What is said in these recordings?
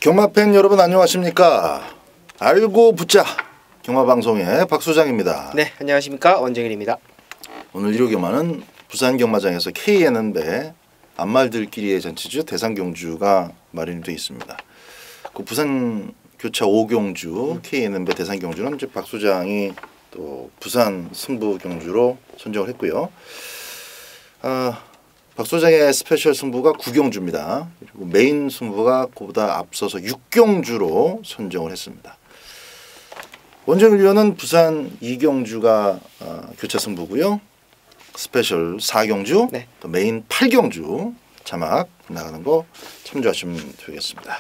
경마팬 여러분 안녕하십니까? 알고 붙자 경마방송의 박소장입니다. 네, 안녕하십니까? 원정일입니다. 오늘 1호 경마는 부산 경마장에서 KN배 안말들끼리의 잔치죠. 대상경주가 마련이 되어 있습니다. 그 부산 교차 5경주 KN배 대상경주는 이제 박소장이 또 부산 승부 경주로 선정을 했고요. 박소장의 스페셜 승부가 9경주입니다. 그리고 메인 승부가 그보다 앞서서 6경주로 선정을 했습니다. 원정일 위원은 부산 2경주가 교차 승부고요. 스페셜 4경주, 네. 또 메인 8경주 자막 나가는 거 참조하시면 되겠습니다.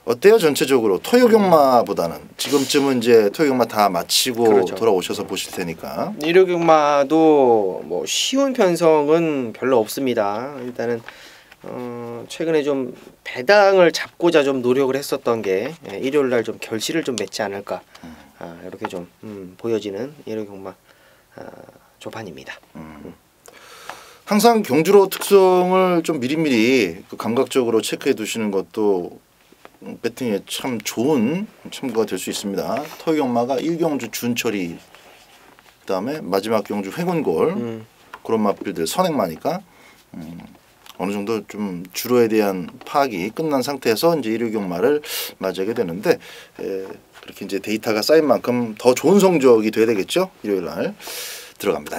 어때요? 전체적으로 토요경마보다는 지금쯤은 이제 토요경마 다 마치고 그렇죠. 돌아오셔서 보실 테니까. 일요경마도 뭐 쉬운 편성은 별로 없습니다. 일단은 최근에 좀 배당을 잡고자 좀 노력을 했었던 게 일요일 날 좀 결실을 좀 맺지 않을까 이렇게 좀 보여지는 일요경마 조판입니다. 항상 경주로 특성을 좀 미리미리 감각적으로 체크해 두시는 것도 배팅에 참 좋은 참고가 될 수 있습니다. 토요경마가 1경주 준철이, 그다음에 마지막 경주 횡운골 그런 마필들 선행마니까 어느 정도 좀 주로에 대한 파악이 끝난 상태에서 이제 일요경마를 맞이하게 되는데 그렇게 이제 데이터가 쌓인 만큼 더 좋은 성적이 돼야 되겠죠. 일요일 날 들어갑니다.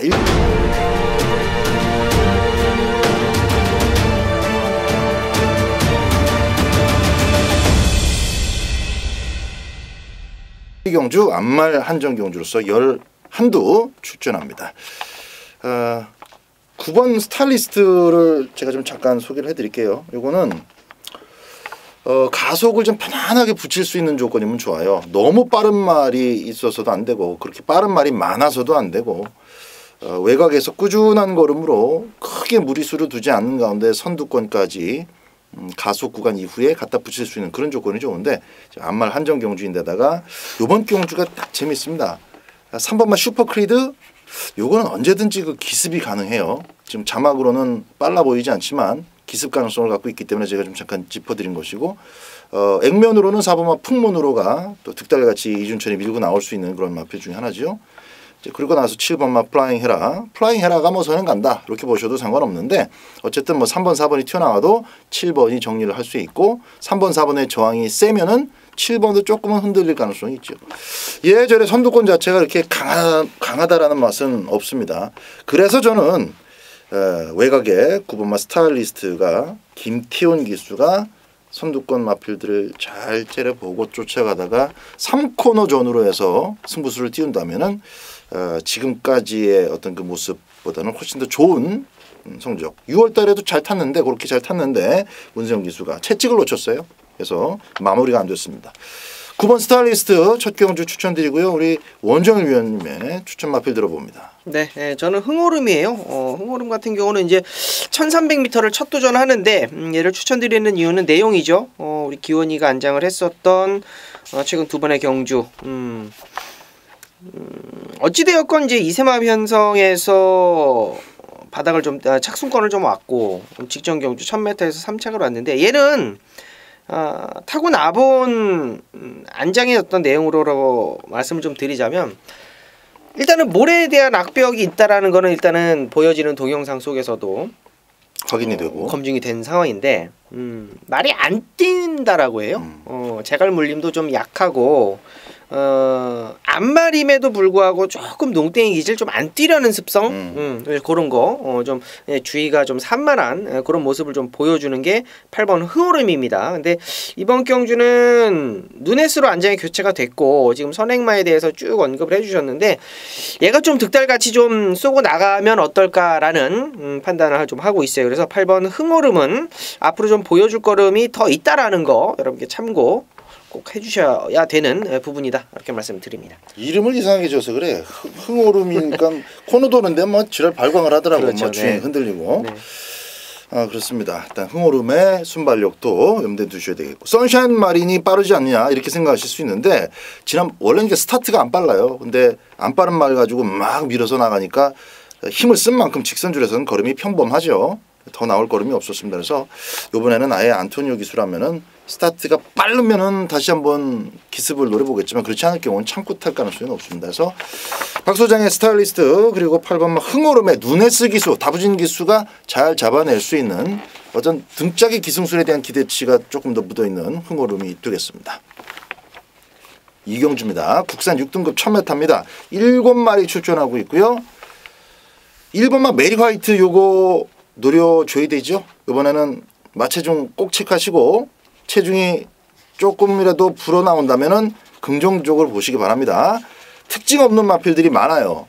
경주 안말 한정경주로서 11두 출전합니다. 9번 스타일리스트를 제가 좀 잠깐 소개를 해드릴게요. 이거는 가속을 좀 편안하게 붙일 수 있는 조건이면 좋아요. 너무 빠른 말이 있어서도 안 되고 그렇게 빠른 말이 많아서도 안 되고 외곽에서 꾸준한 걸음으로 크게 무리수를 두지 않는 가운데 선두권까지 가속 구간 이후에 갖다 붙일 수 있는 그런 조건이 좋은데 안말 한정 경주인데다가 이번 경주가 딱 재밌습니다. 3번만 슈퍼크리드 요거는 언제든지 그 기습이 가능해요. 지금 자막으로는 빨라 보이지 않지만 기습 가능성을 갖고 있기 때문에 제가 좀 잠깐 짚어드린 것이고 액면으로는 4번만 풍문으로가 또 득달같이 이준천이 밀고 나올 수 있는 그런 마필 중에 하나죠. 그리고 나서 7번만 플라잉 헤라가 뭐 선행 간다 이렇게 보셔도 상관없는데 어쨌든 뭐 3번 4번이 튀어나와도 7번이 정리를 할 수 있고 3번 4번의 저항이 세면은 7번도 조금은 흔들릴 가능성이 있죠. 예전에 선두권 자체가 이렇게 강하다라는 맛은 없습니다. 그래서 저는 외곽에 9번마 스타일리스트가 김태훈 기수가 선두권 마필들을 잘 째려보고 쫓아가다가 3코너 전으로 해서 승부수를 띄운다면은 지금까지의 어떤 그 모습보다는 훨씬 더 좋은 성적. 6월 달에도 잘 탔는데 그렇게 잘 탔는데 문세영 기수가 채찍을 놓쳤어요. 그래서 마무리가 안 됐습니다. 9번 스타일리스트 첫 경주 추천드리고요. 우리 원정일 위원님의 추천 마필 들어봅니다. 네, 저는 흥오름이에요. 흥오름 같은 경우는 이제 1300m를 첫 도전하는데 얘를 추천드리는 이유는 내용이죠. 우리 기원이가 안장을 했었던 최근 두 번의 경주. 어찌되었건 이제 이세마 편성에서 바닥을 좀 착순권을 좀 왔고 직전 경주 1000m에서 3착을 왔는데 얘는 타고 나본 안장의 어떤 내용으로 말씀을 좀 드리자면 일단은 모래에 대한 악벽이 있다라는 거는 일단은 보여지는 동영상 속에서도 확인이 되고 검증이 된 상황인데 말이 안 뛴다라고 해요. 제갈 물림도 좀 약하고 안말임에도 불구하고 조금 농땡이 기질 좀 안 뛰려는 습성 그런 거 좀 주의가 좀 산만한 그런 모습을 좀 보여주는 게 8번 흥오름입니다. 근데 이번 경주는 누네스로 안장이 교체가 됐고 지금 선행마에 대해서 쭉 언급을 해주셨는데 얘가 좀 득달같이 좀 쏘고 나가면 어떨까라는 판단을 좀 하고 있어요. 그래서 8번 흥오름은 앞으로 좀 보여줄 걸음이 더 있다라는 거 여러분께 참고 꼭 해주셔야 되는 부분이다 이렇게 말씀드립니다. 이름을 이상하게 지어서 그래. 흥오름이니까 코너 도는데 뭐 지랄 발광을 하더라고. 그렇죠, 뭐 주행 네. 흔들리고. 네. 그렇습니다. 일단 흥오름의 순발력도 염두에 두셔야 되겠고 선샤인 마린이 빠르지 않냐 이렇게 생각하실 수 있는데 원래는 이게 스타트가 안 빨라요. 근데 안 빠른 말 가지고 막 밀어서 나가니까 힘을 쓴 만큼 직선줄에서는 걸음이 평범하죠. 더 나올 걸음이 없었습니다. 그래서 이번에는 아예 안토니오 기수라면은 스타트가 빠르면은 다시 한번 기습을 노려보겠지만 그렇지 않을 경우는 참고 탈 가능성이 없습니다. 그래서 박 소장의 스타일리스트 그리고 8번마 흥오름의 누네스 기수, 다부진 기수가 잘 잡아낼 수 있는 어떤 등짝의 기승술에 대한 기대치가 조금 더 묻어있는 흥오름이 되겠습니다. 이경주입니다. 국산 6등급 1000m입니다. 7마리 출전하고 있고요. 1번마 메리 화이트 요거 노려줘야 되죠. 이번에는 마체중 꼭 체크하시고 체중이 조금이라도 불어나온다면은 긍정적으로 보시기 바랍니다. 특징 없는 마필들이 많아요.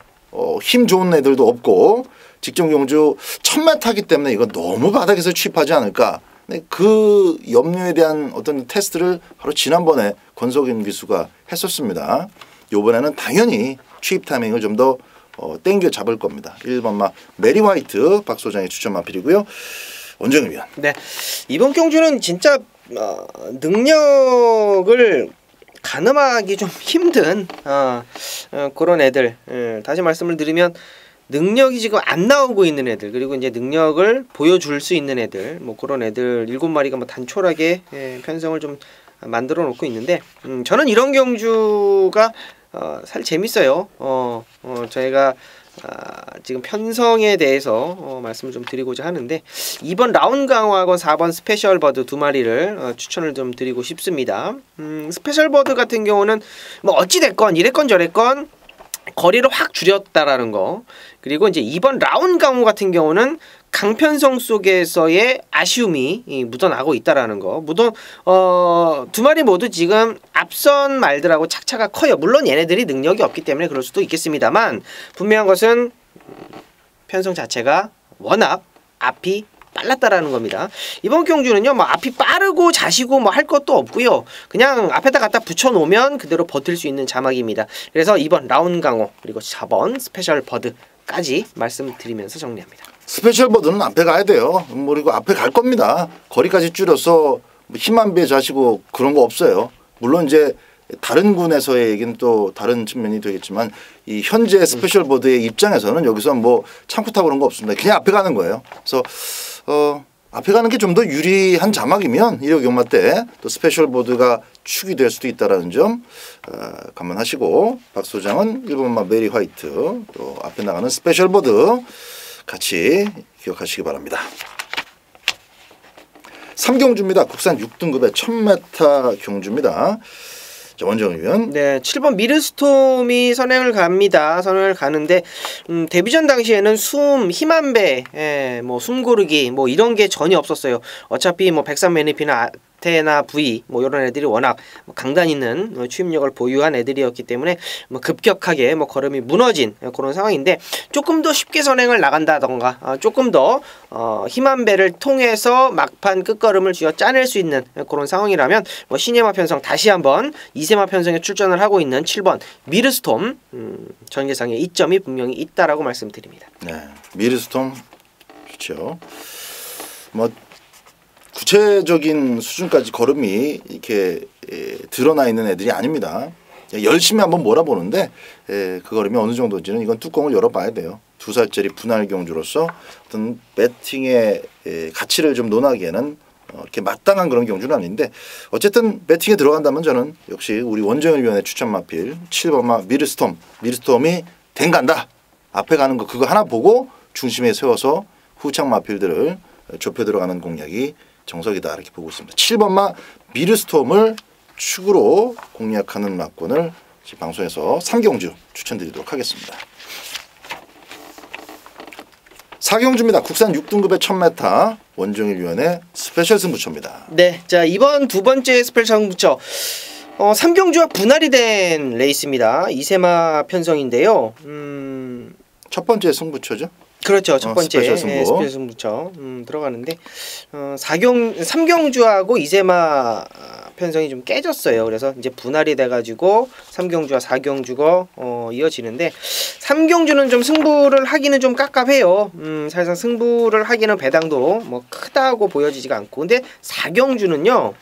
힘 좋은 애들도 없고 직전 경주 1000m이기 때문에 이거 너무 바닥에서 취입하지 않을까. 그 염려에 대한 어떤 테스트를 바로 지난번에 권석윤 기수가 했었습니다. 이번에는 당연히 취입 타이밍을 좀 더 땡겨 잡을 겁니다. 1번마 메리 화이트 박 소장의 추천 마필이고요. 원정일 위원. 네, 이번 경주는 진짜 능력을 가늠하기 좀 힘든 그런 애들. 다시 말씀을 드리면 능력이 지금 안 나오고 있는 애들, 그리고 이제 능력을 보여줄 수 있는 애들, 뭐 그런 애들 7마리가 뭐 단촐하게 편성을 좀 만들어 놓고 있는데, 저는 이런 경주가 사실 재밌어요. 저희가 지금 편성에 대해서 말씀을 좀 드리고자 하는데, 2번 라운강화하고 4번 스페셜 버드 두 마리를 추천을 좀 드리고 싶습니다. 스페셜 버드 같은 경우는 뭐 어찌 됐건 이랬건 저랬건 거리를 확 줄였다라는 거, 그리고 이제 2번 라운강호 같은 경우는 강편성 속에서의 아쉬움이 묻어나고 있다라는 거. 두 마리 모두 지금 앞선 말들하고 착차가 커요. 물론 얘네들이 능력이 없기 때문에 그럴 수도 있겠습니다만, 분명한 것은 편성 자체가 워낙 앞이 빨랐다라는 겁니다. 이번 경주는요, 뭐 앞이 빠르고 자시고 뭐 할 것도 없고요. 그냥 앞에다 갖다 붙여놓으면 그대로 버틸 수 있는 자막입니다. 그래서 2번 라운강호 그리고 4번 스페셜 버드까지 말씀드리면서 정리합니다. 스페셜 버드는 앞에 가야 돼요. 그리고 앞에 갈 겁니다. 거리까지 줄여서 힘만 배 자시고 그런 거 없어요. 물론 이제 다른 군에서의 얘기는 또 다른 측면이 되겠지만, 이 현재 스페셜 버드의 입장에서는 여기서 뭐 참고 타고 그런 거 없습니다. 그냥 앞에 가는 거예요. 그래서 앞에 가는 게 좀 더 유리한 자막이면 1호 경마 때 또 스페셜 보드가 축이 될 수도 있다는 점 감안하시고, 박 소장은 1번마 메리 화이트, 또 앞에 나가는 스페셜 보드 같이 기억하시기 바랍니다. 3경주입니다. 국산 6등급의 1000m 경주입니다. 자, 원정일 위원. 네, 7번 미르스톰이 선행을 갑니다. 선행을 가는데 데뷔전 당시에는 힘한 배, 뭐 숨고르기 뭐 이런 게 전혀 없었어요. 어차피 뭐 백산 매니피나 테나 V 뭐 이런 애들이 워낙 강단 있는 추임력을 보유한 애들이었기 때문에 뭐 급격하게 뭐 걸음이 무너진 그런 상황인데, 조금 더 쉽게 선행을 나간다던가 조금 더 힘한 배를 통해서 막판 끝걸음을 쥐어 짜낼 수 있는 그런 상황이라면 뭐 시네마 편성 다시 한번 이세마 편성에 출전을 하고 있는 7번 미르스톰 전개상의 이점이 분명히 있다라고 말씀드립니다. 네, 미르스톰 좋죠. 뭐 구체적인 수준까지 걸음이 이렇게 드러나 있는 애들이 아닙니다. 열심히 한번 몰아보는데 그 걸음이 어느 정도인지는 이건 뚜껑을 열어봐야 돼요. 2살짜리 분할 경주로서 어떤 배팅의 가치를 좀 논하기에는 이렇게 마땅한 그런 경주는 아닌데, 어쨌든 배팅에 들어간다면 저는 역시 우리 원정일 위원의 추천 마필 7번마 미르스톰이 댕간다. 앞에 가는 거 그거 하나 보고 중심에 세워서 후창 마필들을 좁혀 들어가는 공략이 정석이다, 이렇게 보고 있습니다. 7번마 미르스톰을 축으로 공략하는 막군을 방송에서 3경주 추천드리도록 하겠습니다. 4경주입니다. 국산 6등급의 1000m 원정일 위원의 스페셜 승부처입니다. 네, 자 이번 두 번째 스페셜 승부처 3경주와 분할이 된 레이스입니다. 이세마 편성인데요. 첫 번째 승부처죠. 그렇죠. 첫 번째 스페셜 승부처 들어가는데 3경주하고 이세마 편성이 좀 깨졌어요. 그래서 이제 분할이 돼가지고 3경주와 4경주가 이어지는데, 3경주는 좀 승부를 하기는 좀 깝깝해요. 사실상 승부를 하기는 배당도 뭐 크다고 보여지지가 않고, 근데 4경주는요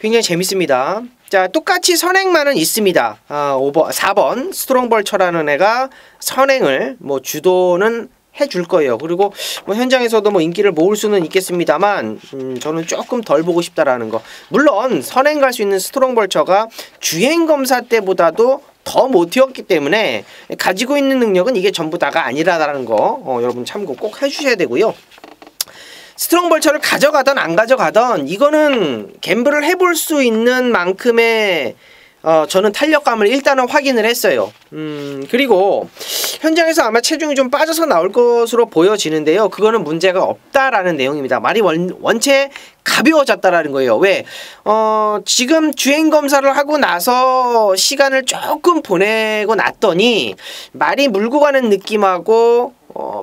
굉장히 재밌습니다. 자, 똑같이 선행만은 있습니다. 4번 스트롱벌처라는 애가 선행을 뭐 주도는 해줄 거예요. 그리고 뭐 현장에서도 뭐 인기를 모을 수는 있겠습니다만 저는 조금 덜 보고 싶다라는 거. 물론 선행 갈 수 있는 스트롱벌처가 주행 검사 때보다도 더 못 튀었기 때문에 가지고 있는 능력은 이게 전부 다가 아니라는 거 여러분 참고 꼭 해주셔야 되고요. 스트롱벌처를 가져가던 안 가져가던 이거는 갬블을 해볼 수 있는 만큼의 저는 탄력감을 일단은 확인을 했어요. 그리고 현장에서 아마 체중이 좀 빠져서 나올 것으로 보여지는데요. 그거는 문제가 없다라는 내용입니다. 말이 원체 가벼워졌다라는 거예요. 왜? 지금 주행 검사를 하고 나서 시간을 조금 보내고 났더니 말이 물고 가는 느낌하고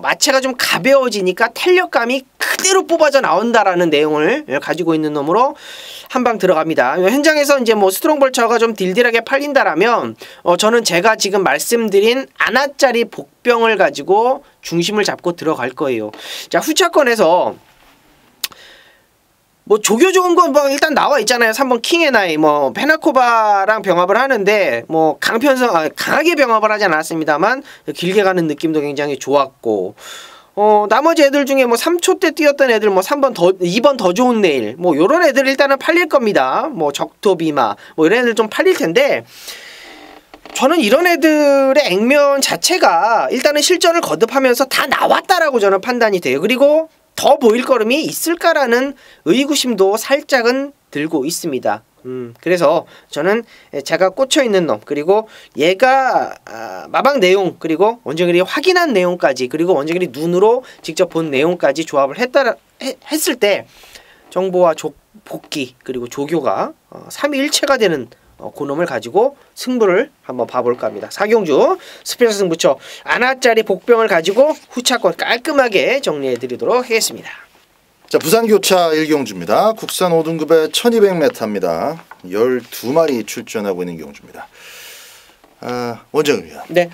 마체가 좀 가벼워지니까 탄력감이 그대로 뽑아져 나온다라는 내용을 가지고 있는 놈으로 한 방 들어갑니다. 현장에서 이제 뭐 스트롱벌처가 좀 딜딜하게 팔린다라면 저는 제가 지금 말씀드린 아나짜리 복병을 가지고 중심을 잡고 들어갈 거예요. 자, 후차권에서 뭐 조교 좋은 건 뭐 일단 나와 있잖아요. 3번 킹의 나이 뭐 페나코바랑 병합을 하는데 뭐 강하게 병합을 하지 않았습니다만 길게 가는 느낌도 굉장히 좋았고 나머지 애들 중에 뭐 3초 때 뛰었던 애들 뭐 2번 더 좋은 내일 뭐 요런 애들 일단은 팔릴 겁니다. 뭐 적토비마 뭐 이런 애들 좀 팔릴 텐데 저는 이런 애들의 액면 자체가 일단은 실전을 거듭하면서 다 나왔다라고 저는 판단이 돼요. 그리고 더 보일 거름이 있을까라는 의구심도 살짝은 들고 있습니다. 그래서 저는 제가 꽂혀있는 놈 그리고 얘가 마방 내용 그리고 원정일이 확인한 내용까지 그리고 원정일이 눈으로 직접 본 내용까지 조합을 했을 때 정보와 복귀 그리고 조교가 삼위일체가 되는 그놈을 가지고 승부를 한번 봐볼까 합니다. 사경주 스페셜 승부처 아나짜리 복병을 가지고 후차권 깔끔하게 정리해드리도록 하겠습니다. 자, 부산교차 1경주입니다. 국산 5등급의 1200m입니다. 12마리 출전하고 있는 경주입니다. 원정입니다. 네.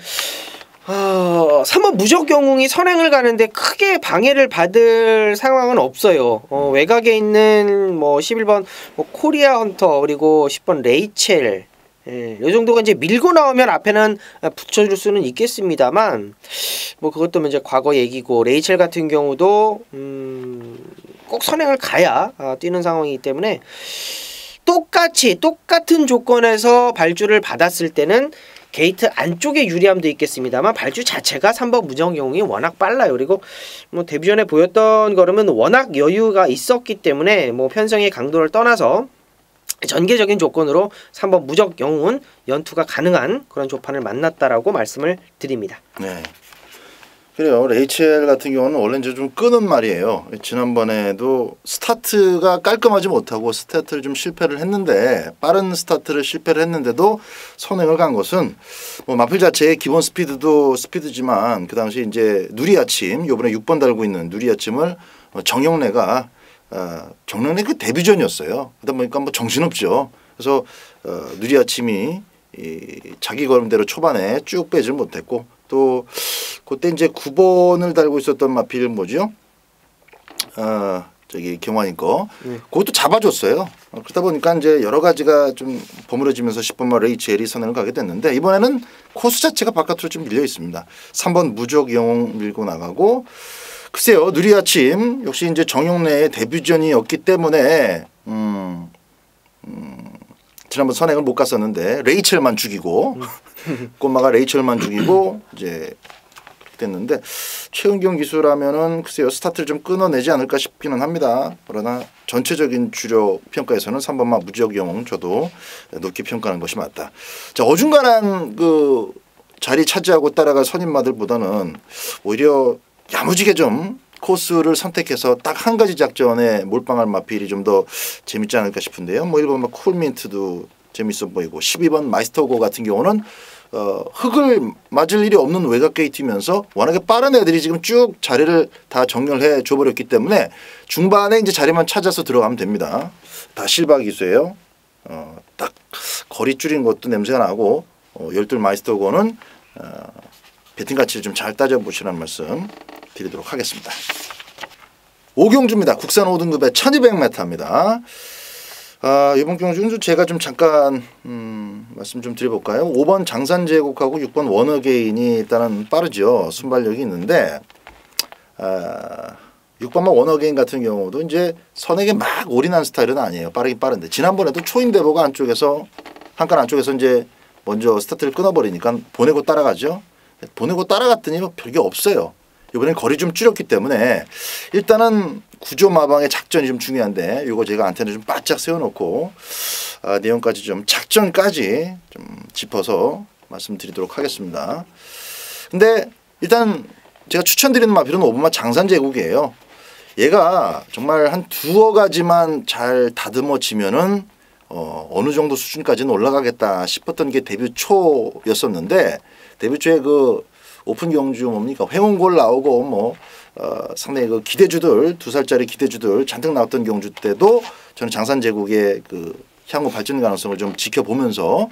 3번 무적영웅이 선행을 가는데 크게 방해를 받을 상황은 없어요. 외곽에 있는 뭐 11번 뭐 코리아 헌터 그리고 10번 레이첼 이 정도가 이제 밀고 나오면 앞에는 붙여줄 수는 있겠습니다만 뭐 그것도 이제 과거 얘기고 레이첼 같은 경우도 꼭 선행을 가야 뛰는 상황이기 때문에 똑같은 조건에서 발주를 받았을 때는 게이트 안쪽에 유리함도 있겠습니다만 발주 자체가 3번 무적영웅이 워낙 빨라요. 그리고 뭐 데뷔전에 보였던 거라면 워낙 여유가 있었기 때문에 뭐 편성의 강도를 떠나서 전개적인 조건으로 3번 무적영웅은 연투가 가능한 그런 조판을 만났다라고 말씀을 드립니다. 네. 그래요. 레이첼 같은 경우는 원래 이제 좀 끄는 말이에요. 지난번에도 스타트가 깔끔하지 못하고 스타트를 좀 실패를 했는데 빠른 스타트를 실패를 했는데도 선행을 간 것은 뭐 마필 자체의 기본 스피드도 스피드지만 그 당시 이제 누리아침 요번에 6번 달고 있는 누리아침을 정영래가 정영래 그 데뷔전이었어요. 그러다 보니까 뭐 정신없죠. 그래서 누리아침이 자기 걸음대로 초반에 쭉 빼질 못했고 또 그때 이제 9번을 달고 있었던 마필 뭐죠? 저기 경환이 거 그것도 잡아줬어요. 그러다 보니까 이제 여러 가지가 좀 버무려지면서 10번마 레이첼이 선행을 가게 됐는데 이번에는 코스 자체가 바깥으로 좀 밀려 있습니다. 3번 무적영웅 밀고 나가고 글쎄요 누리아침 역시 이제 정영래의 데뷔전이었기 때문에 지난번 선행을 못 갔었는데 레이첼만 죽이고 꼬마가 레이첼만 죽이고 이제 됐는데 최은경 기수라면은 글쎄요 스타트를 좀 끊어내지 않을까 싶기는 합니다. 그러나 전체적인 주력 평가에서는 3번마 무적영웅 저도 높게 평가하는 것이 맞다. 자 어중간한 그 자리 차지하고 따라갈 선임마들보다는 오히려 야무지게 좀 코스를 선택해서 딱 한 가지 작전에 몰빵할 마필이 좀 더 재밌지 않을까 싶은데요. 뭐 1번 쿨민트도 재밌어 보이고 12번 마이스터고 같은 경우는 흙을 맞을 일이 없는 외곽 게이트면서 워낙에 빠른 애들이 지금 쭉 자리를 다 정렬해 줘버렸기 때문에 중반에 이제 자리만 찾아서 들어가면 됩니다. 다 실바 기수예요. 딱 거리 줄인 것도 냄새가 나고 12 마이스터고는 배팅 가치를 좀 잘 따져보시라는 말씀 드리도록 하겠습니다. 오경주입니다. 국산 5등급의 1200m입니다. 이번 경주는 제가 좀 잠깐 말씀 좀 드려볼까요? 5번 장산제국하고 6번 워너게인이 일단은 빠르죠. 순발력이 있는데 6번마 원어게인 같은 경우도 이제 선에게 막 올인한 스타일은 아니에요. 빠르긴 빠른데 지난번에도 초인대보가 안쪽에서 한 칸 안쪽에서 이제 먼저 스타트를 끊어버리니까 보내고 따라가죠. 보내고 따라갔더니 별게 없어요. 이번엔 거리 좀 줄였기 때문에 일단은 구조 마방의 작전이 좀 중요한데 이거 제가 안테나 좀 바짝 세워놓고 내용까지 좀 작전까지 좀 짚어서 말씀드리도록 하겠습니다. 근데 일단 제가 추천드리는 마필은 5번마 장산제국이에요. 얘가 정말 한 두어 가지만 잘 다듬어지면은 어느 정도 수준까지는 올라가겠다 싶었던 게 데뷔 초였었는데 데뷔 초에 그 오픈 경주 뭡니까 회원골 나오고 뭐 상당히 그 기대주들 2살짜리 기대주들 잔뜩 나왔던 경주 때도 저는 장산제국의 그 향후 발전 가능성을 좀 지켜보면서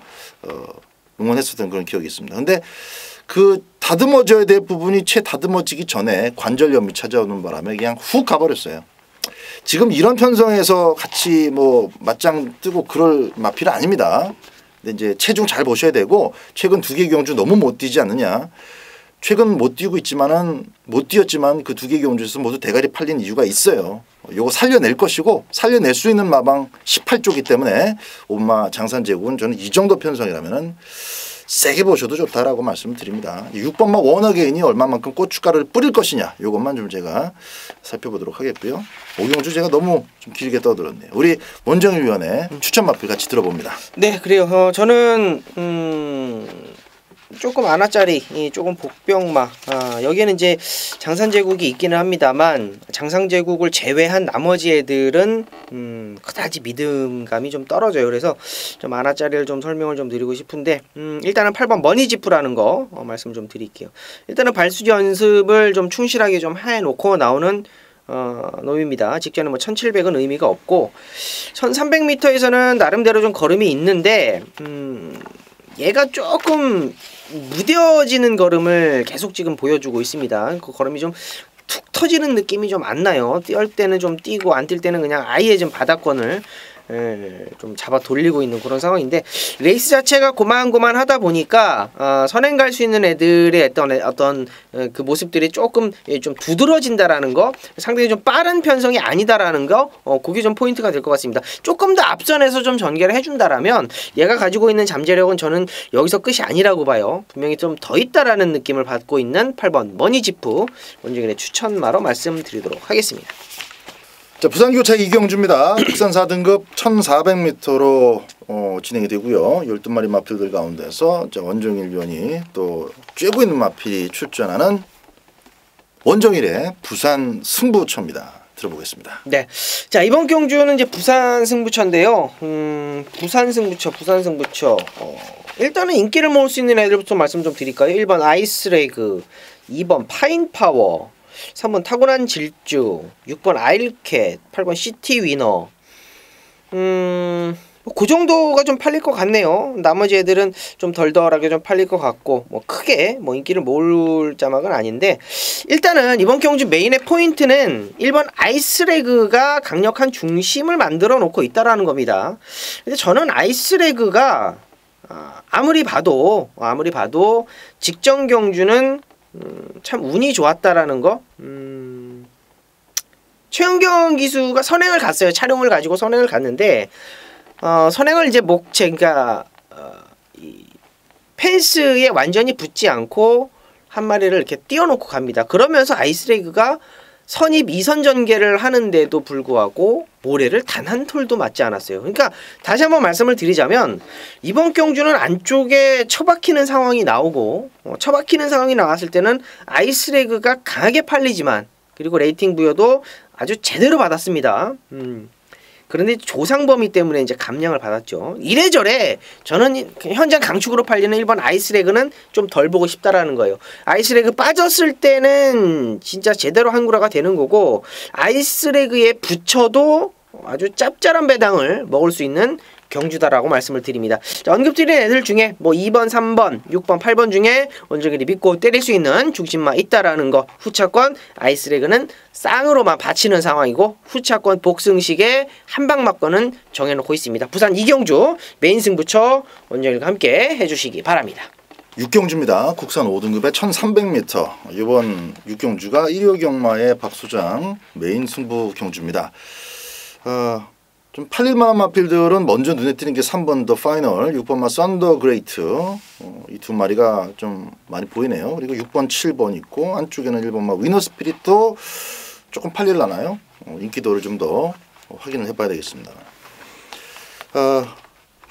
응원했었던 그런 기억이 있습니다. 근데 그 다듬어져야 될 부분이 채 다듬어지기 전에 관절염이 찾아오는 바람에 그냥 훅 가버렸어요. 지금 이런 편성에서 같이 뭐 맞짱 뜨고 그럴 마필은 아닙니다. 근데 이제 체중 잘 보셔야 되고 최근 2개 경주 너무 못 뛰지 않느냐. 최근 못 뛰고 있지만은 못 뛰었지만 그 2개 경주에서 모두 대가리 팔린 이유가 있어요. 요거 살려낼 것이고 살려낼 수 있는 마방 18조기 때문에 엄마 장산제국은 저는 이 정도 편성이라면은 세게 보셔도 좋다라고 말씀을 드립니다. 6번마 원어게인이 얼마만큼 고춧가루를 뿌릴 것이냐 이것만 좀 제가 살펴보도록 하겠고요. 오경주 제가 너무 좀 길게 떠들었네요. 우리 원정일 위원의 추천 마필 같이 들어봅니다. 네, 그래요. 저는 조금 아나짜리, 조금 복병마. 여기에는 이제 장산제국이 있기는 합니다만 장산제국을 제외한 나머지 애들은 그다지 믿음감이 좀 떨어져요. 그래서 좀 아나짜리를 좀 설명을 좀 드리고 싶은데 일단은 8번 머니지프라는 거 말씀 좀 드릴게요. 일단은 발수 연습을 좀 충실하게 좀 해놓고 나오는 놈입니다. 직전에 뭐 1700은 의미가 없고 1300m에서는 나름대로 좀 걸음이 있는데 얘가 조금 무뎌지는 걸음을 계속 지금 보여주고 있습니다. 그 걸음이 좀 툭 터지는 느낌이 좀 안 나요. 뛸 때는 좀 뛰고 안 뛸 때는 그냥 아예 좀 바닥권을 좀 잡아 돌리고 있는 그런 상황인데 레이스 자체가 고만고만하다 보니까 선행 갈 수 있는 애들의 어떤 그 모습들이 조금 좀 두드러진다라는 거, 상당히 좀 빠른 편성이 아니다라는 거, 그게 좀 포인트가 될 것 같습니다. 조금 더 앞선에서 좀 전개를 해준다라면 얘가 가지고 있는 잠재력은 저는 여기서 끝이 아니라고 봐요. 분명히 좀 더 있다라는 느낌을 받고 있는 8번 머니지프 원정일의 추천마로 말씀드리도록 하겠습니다. 자, 부산교차 이경주입니다. 국산 4등급 1400m로 진행이 되고요. 12마리 마필들 가운데서 원정일 위원이 또 쬐고 있는 마필이 출전하는 원정일의 부산 승부처입니다. 들어보겠습니다. 네, 자 이번 경주는 이제 부산 승부처인데요. 부산 승부처. 일단은 인기를 모을 수 있는 애들부터 말씀 좀 드릴까요? 1번 아이스레그, 2번 파인파워, 3번 타고난 질주, 6번 아일캣, 8번 시티 위너. 그 정도가 좀 팔릴 것 같네요. 나머지 애들은 좀 덜덜하게 좀 팔릴 것 같고 뭐 크게 뭐 인기를 모을 자막은 아닌데 일단은 이번 경주 메인의 포인트는 1번 아이스레그가 강력한 중심을 만들어 놓고 있다라는 겁니다. 근데 저는 아이스레그가 아무리 봐도 직전 경주는 참 운이 좋았다라는 거. 최은경 기수가 선행을 갔어요. 차량을 가지고 선행을 갔는데 선행을 이제 그러니까 이 펜스에 완전히 붙지 않고 한 마리를 이렇게 띄워놓고 갑니다. 그러면서 아이스레그가 선입 2선 전개를 하는데도 불구하고 모래를 단 한 톨도 맞지 않았어요. 그러니까 다시 한번 말씀을 드리자면 이번 경주는 안쪽에 처박히는 상황이 나오고 처박히는 상황이 나왔을 때는 아이스레그가 강하게 팔리지만 그리고 레이팅 부여도 아주 제대로 받았습니다. 그런데 조상범위 때문에 이제 감량을 받았죠. 이래저래 저는 현장 강축으로 팔리는 1번 아이스레그는 좀 덜 보고 싶다라는 거예요. 아이스레그 빠졌을 때는 진짜 제대로 한구라가 되는 거고 아이스레그에 붙여도 아주 짭짤한 배당을 먹을 수 있는 경주다라고 말씀을 드립니다. 자, 언급드린 애들 중에 뭐 2번, 3번, 6번, 8번 중에 원정일이 믿고 때릴 수 있는 중심만 있다라는 거. 후차권 아이스레그는 쌍으로만 바치는 상황이고 후차권 복승식에 한방막권은 정해놓고 있습니다. 부산 이경주 메인 승부처 원정일과 함께 해주시기 바랍니다. 육경주입니다. 국산 5등급의 1300m. 이번 육경주가 1호 경마의 박소장 메인 승부 경주입니다. 좀 팔릴만한 마필들은 먼저 눈에 띄는 게 3번 더 파이널, 6번 썬더 그레이트. 이 두 마리가 좀 많이 보이네요. 그리고 6번, 7번 있고 안쪽에는 1번 위너 스피릿도 조금 팔릴라나요? 인기도를 좀 더 확인을 해봐야 되겠습니다.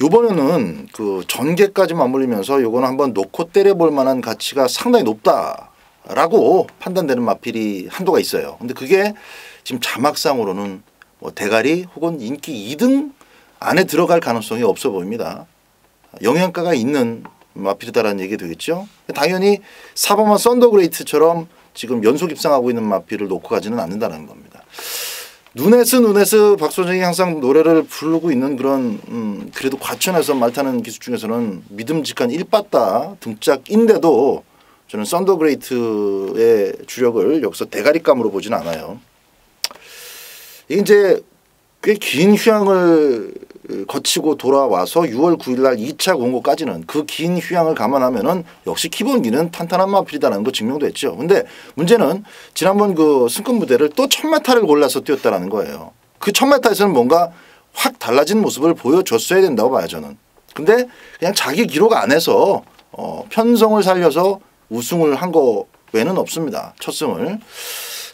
요번에는 그 전개까지 맞물리면서 요거는 한번 놓고 때려볼 만한 가치가 상당히 높다라고 판단되는 마필이 한도가 있어요. 근데 그게 지금 자막상으로는 뭐 대가리 혹은 인기 2등 안에 들어갈 가능성이 없어 보입니다. 영양가가 있는 마필이다라는 얘기 되겠죠. 당연히 4번마 썬더그레이트처럼 지금 연속 입상하고 있는 마필을 놓고 가지는 않는다는 겁니다. 누네스 박소장이 항상 노래를 부르고 있는 그런 그래도 과천에서 말타는 기수 중에서는 믿음직한 1빠따 등짝인데도 저는 썬더그레이트의 주력을 여기서 대가리감으로 보지는 않아요. 이게 이제 꽤 긴 휴양을 거치고 돌아와서 6월 9일 날 2차 공고까지는 그 긴 휴양을 감안하면은 역시 기본기는 탄탄한 마필이다라는 거 증명됐죠. 근데 문제는 지난번 그 승급 무대를 또 1000m를 골라서 뛰었다라는 거예요. 그 1000m에서는 뭔가 확 달라진 모습을 보여줬어야 된다고 봐요, 저는. 근데 그냥 자기 기록 안에서 편성을 살려서 우승을 한 거 외에는 없습니다. 첫 승을.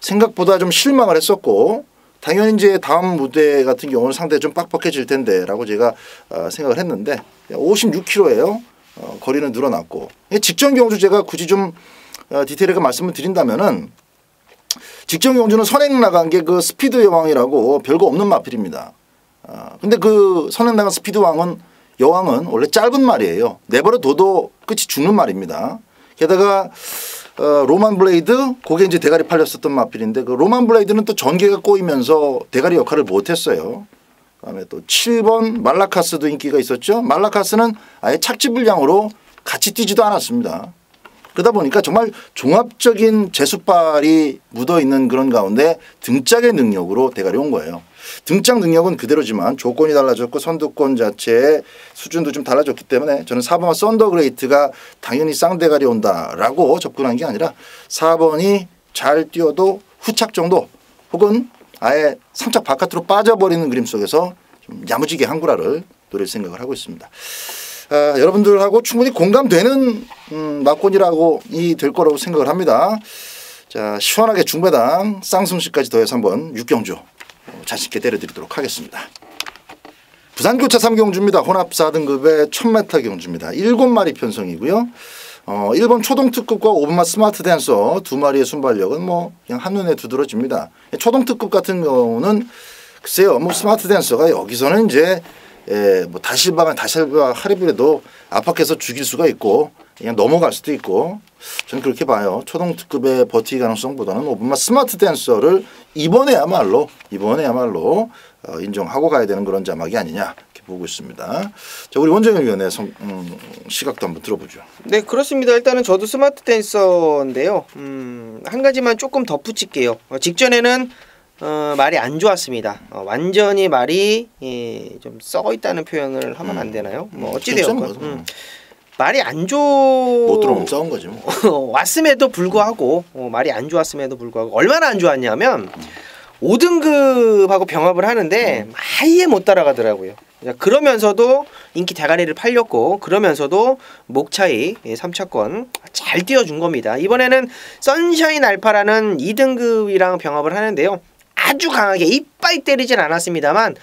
생각보다 좀 실망을 했었고 당연히 이제 다음 무대 같은 경우는 상당히 좀 빡빡해질 텐데라고 제가 생각을 했는데 56km예요. 거리는 늘어났고 직전 경주 제가 굳이 좀 디테일하게 말씀을 드린다면은 직전 경주는 선행 나간 게 그 스피드 여왕이라고 별거 없는 마필입니다. 근데 그 선행 나간 스피드 여왕은 원래 짧은 말이에요. 내버려 둬도 끝이 죽는 말입니다. 게다가 로만 블레이드 그게 이제 대가리 팔렸었던 마필인데 그 로만 블레이드는 또 전개가 꼬이면서 대가리 역할을 못했어요. 그다음에 또 7번 말라카스도 인기가 있었죠. 말라카스는 아예 착지불량으로 같이 뛰지도 않았습니다. 그러다 보니까 정말 종합적인 제수발이 묻어있는 그런 가운데 등짝의 능력으로 대가리 온 거예요. 등짝 능력은 그대로지만 조건이 달라졌고 선두권 자체의 수준도 좀 달라졌기 때문에 저는 4번 썬더그레이트가 당연히 쌍대가리 온다라고 접근한 게 아니라 4번이 잘 뛰어도 후착 정도 혹은 아예 3착 바깥으로 빠져버리는 그림 속에서 좀 야무지게 한구라를 노릴 생각을 하고 있습니다. 여러분들하고 충분히 공감되는 막곤이라고 될 거라고 생각을 합니다. 자, 시원하게 중배당 쌍승시까지 더해서 한번 육경주 자신있게 때려드리도록 하겠습니다. 부산교차 3경주입니다. 혼합 4등급의 1000m 경주입니다. 7마리 편성이고요. 1번 초동특급과 5번마 스마트 댄서 두 마리의 순발력은 뭐 그냥 한눈에 두드러집니다. 초동특급 같은 경우는 글쎄요, 뭐 스마트 댄서가 여기서는 이제 뭐 다실바 하리브레도 압박해서 죽일 수가 있고 그냥 넘어갈 수도 있고 저는 그렇게 봐요. 초동특급의 버티기 가능성보다는 5번마 스마트 댄서를 이번에야말로 인정하고 가야 되는 그런 자막이 아니냐 이렇게 보고 있습니다. 자, 우리 원정현 위원의 시각도 한번 들어보죠. 네, 그렇습니다. 일단은 저도 스마트 댄서인데요. 한 가지만 조금 덧붙일게요. 직전에는 말이 안 좋았습니다. 완전히 말이 좀 썩어 있다는 표현을 하면 안 되나요? 뭐 어찌되었건 말이 안 못 들어오면 썩은 거지 뭐. 왔음에도 불구하고 말이 안 좋았음에도 불구하고 얼마나 안 좋았냐면 5등급하고 병합을 하는데 아예 못 따라가더라고요. 그러면서도 인기 대가리를 팔렸고 그러면서도 목 차이 3차권 잘 띄워준 겁니다. 이번에는 선샤인 알파라는 2등급이랑 병합을 하는데요. 아주 강하게 이빠이 때리진 않았습니다만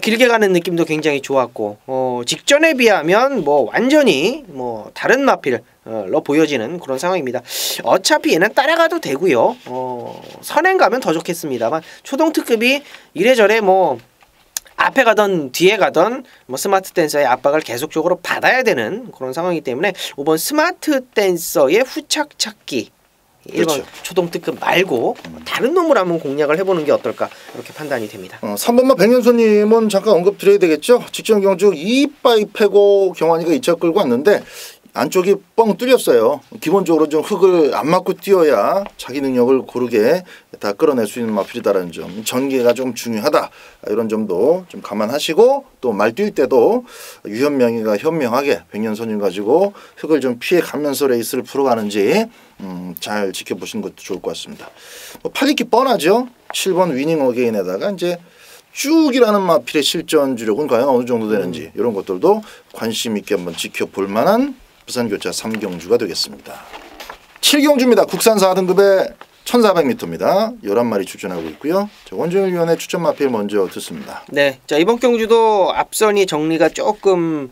길게 가는 느낌도 굉장히 좋았고 직전에 비하면 뭐 완전히 뭐 다른 마필로 보여지는 그런 상황입니다. 어차피 얘는 따라가도 되고요. 선행 가면 더 좋겠습니다만 초동특급이 이래저래 뭐 앞에 가던 뒤에 가던 뭐 스마트 댄서의 압박을 계속적으로 받아야 되는 그런 상황이기 때문에 5번 스마트 댄서의 후착 찾기 1번 그렇죠. 초동특급 말고 다른 놈을 한번 공략을 해보는 게 어떨까 이렇게 판단이 됩니다. 3번마 백년수님은 잠깐 언급드려야 되겠죠. 직전 경주 이빠이 패고 경환이가 2차 끌고 왔는데 안쪽이 뻥 뚫렸어요. 기본적으로 좀 흙을 안 맞고 뛰어야 자기 능력을 고르게 다 끌어낼 수 있는 마필이다라는 점, 전개가 좀 중요하다 이런 점도 좀 감안하시고 또 말 뛸 때도 유현명이가 현명하게 백년선임 가지고 흙을 좀 피해 가면서 레이스를 풀어가는지 잘 지켜보시는 것도 좋을 것 같습니다. 뭐 팔리기 뻔하죠. 7번 위닝 어게인에다가 이제 쭉이라는 마필의 실전 주력은 과연 어느 정도 되는지 이런 것들도 관심 있게 한번 지켜볼 만한 부산교차 3경주가 되겠습니다. 7경주입니다. 국산 4등급의 1400m입니다. 11마리 추천하고 있고요. 원정일 위원의 추천 마필 먼저 듣습니다. 네, 자 이번 경주도 앞선이 정리가 조금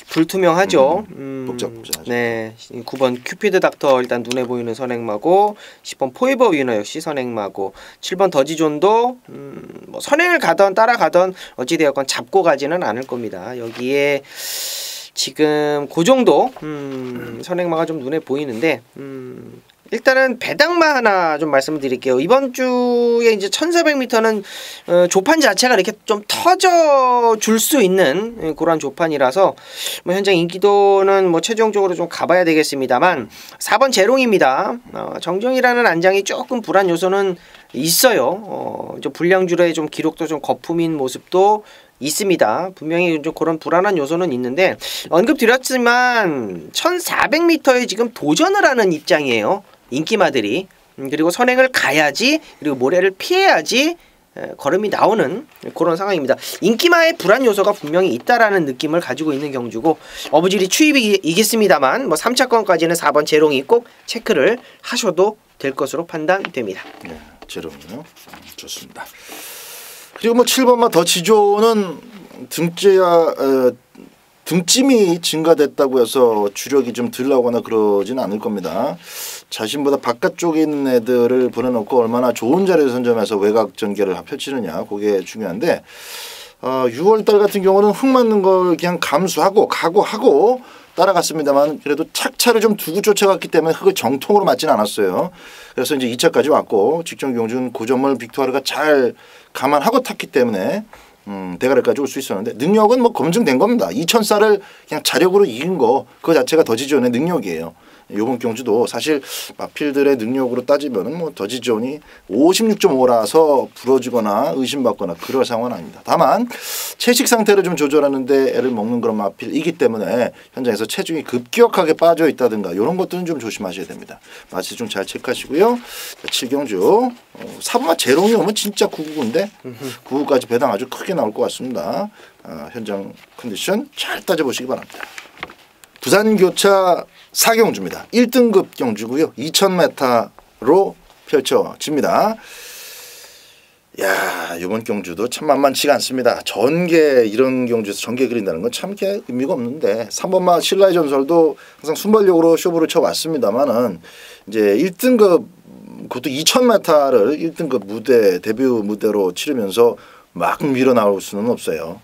불투명하죠. 복잡하죠. 네, 9번 큐피드 닥터 일단 눈에 보이는 선행마고, 10번 포에버 위너 역시 선행마고, 7번 더지존도 뭐 선행을 가던 따라가던 어찌되었건 잡고 가지는 않을 겁니다. 여기에 지금 그 정도 선행마가 좀 눈에 보이는데 일단은 배당마 하나 좀 말씀을 드릴게요. 이번 주에 이제 1400m는 조판 자체가 이렇게 좀 터져 줄 수 있는 그런 조판이라서 뭐 현장 인기도는 뭐 최종적으로 좀 가봐야 되겠습니다만 4번 재롱입니다. 정정이라는 안장이 조금 불안 요소는 있어요. 좀 불량주로의 좀 기록도 좀 거품인 모습도 있습니다. 분명히 좀 그런 불안한 요소는 있는데 언급드렸지만 1400m에 지금 도전을 하는 입장이에요. 인기마들이. 그리고 선행을 가야지, 그리고 모래를 피해야지 걸음이 나오는 그런 상황입니다. 인기마의 불안 요소가 분명히 있다라는 느낌을 가지고 있는 경주고 어부질이 추입이 이겠습니다만 뭐 3차권까지는 4번 재롱이 꼭 체크를 하셔도 될 것으로 판단됩니다. 네, 재롱이요. 좋습니다. 그리고 뭐 7번마 더지조는 등짐이 증가됐다고 해서 주력이 좀 덜 나오거나 그러진 않을 겁니다. 자신보다 바깥쪽에 있는 애들을 보내놓고 얼마나 좋은 자리를 선점해서 외곽 전개를 펼치느냐 그게 중요한데 6월달 같은 경우는 흙 맞는 걸 그냥 감수하고 각오하고 따라갔습니다만 그래도 착차를 좀 두고 쫓아갔기 때문에 흙을 정통으로 맞지는 않았어요. 그래서 이제 2차까지 왔고 직전 경주는 그 점을 빅토르가 잘 감안하고 탔기 때문에 대가리까지 올 수 있었는데 능력은 뭐 검증된 겁니다. 2000살을 그냥 자력으로 이긴 거 그거 자체가 더지존의 능력이에요. 이번 경주도 사실 마필들의 능력으로 따지면은 뭐 더지존이 56.5라서 부러지거나 의심받거나 그럴 상황은 아닙니다. 다만 채식 상태를 좀 조절하는데 애를 먹는 그런 마필이기 때문에 현장에서 체중이 급격하게 빠져 있다든가 이런 것들은 좀 조심하셔야 됩니다. 마치 좀 잘 체크하시고요. 7경주 4번마 재롱이 오면 진짜 999인데 999까지 배당 아주 크게 나올 것 같습니다. 현장 컨디션 잘 따져보시기 바랍니다. 부산교차 4경주입니다. 1등급 경주고요. 2000m로 펼쳐집니다. 야, 이번 경주도 참 만만치가 않습니다. 전개 이런 경주에서 전개 그린다는 건 참 의미가 없는데 3번마 신라의 전설도 항상 순발력으로 쇼부를 쳐왔습니다만은 이제 1등급 그것도 2000m를 1등급 무대 데뷔 무대로 치르면서 막 밀어 나올 수는 없어요.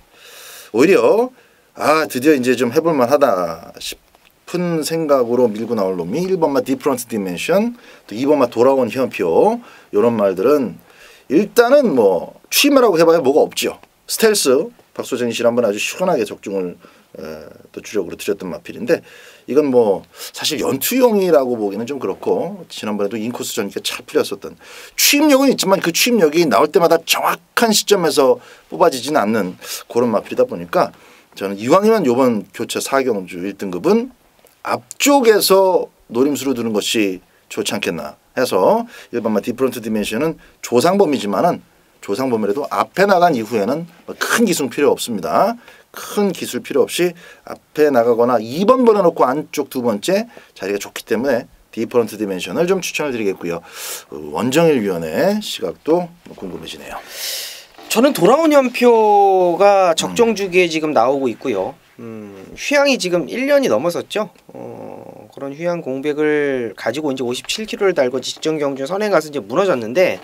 오히려 드디어 이제 좀 해볼만 하다 싶은 생각으로 밀고 나올 놈이 1번마 디프런트 디멘션, 또 2번마 돌아온 현표 이런 말들은 일단은 뭐 취임이라고 해봐야 뭐가 없죠. 스텔스 박소정 씨 한번 아주 시원하게 적중을 또 주력으로 드렸던 마필인데 이건 뭐 사실 연투용이라고 보기는 좀 그렇고 지난번에도 인코스 전기가 잘 풀렸었던 취임력은 있지만 그 취임력이 나올 때마다 정확한 시점에서 뽑아지지는 않는 그런 마필이다 보니까 저는 이왕이면 이번 교체 4경주 1등급은 앞쪽에서 노림수로 두는 것이 좋지 않겠나 해서 일반마 디프런트 디멘션은 조상범이지만은 조상범이라도 앞에 나간 이후에는 큰 기술 필요 없습니다. 큰 기술 필요 없이 앞에 나가거나 2번 보내놓고 안쪽 두 번째 자리가 좋기 때문에 디퍼런트 디멘션을 좀 추천을 드리겠고요. 원정일 위원의 시각도 궁금해지네요. 저는 돌아온 현표가 적정 주기에 지금 나오고 있고요. 휴양이 지금 1년이 넘어섰죠. 그런 휴양 공백을 가지고 이제 57kg를 달고 직전 경주 선행 가서 이제 무너졌는데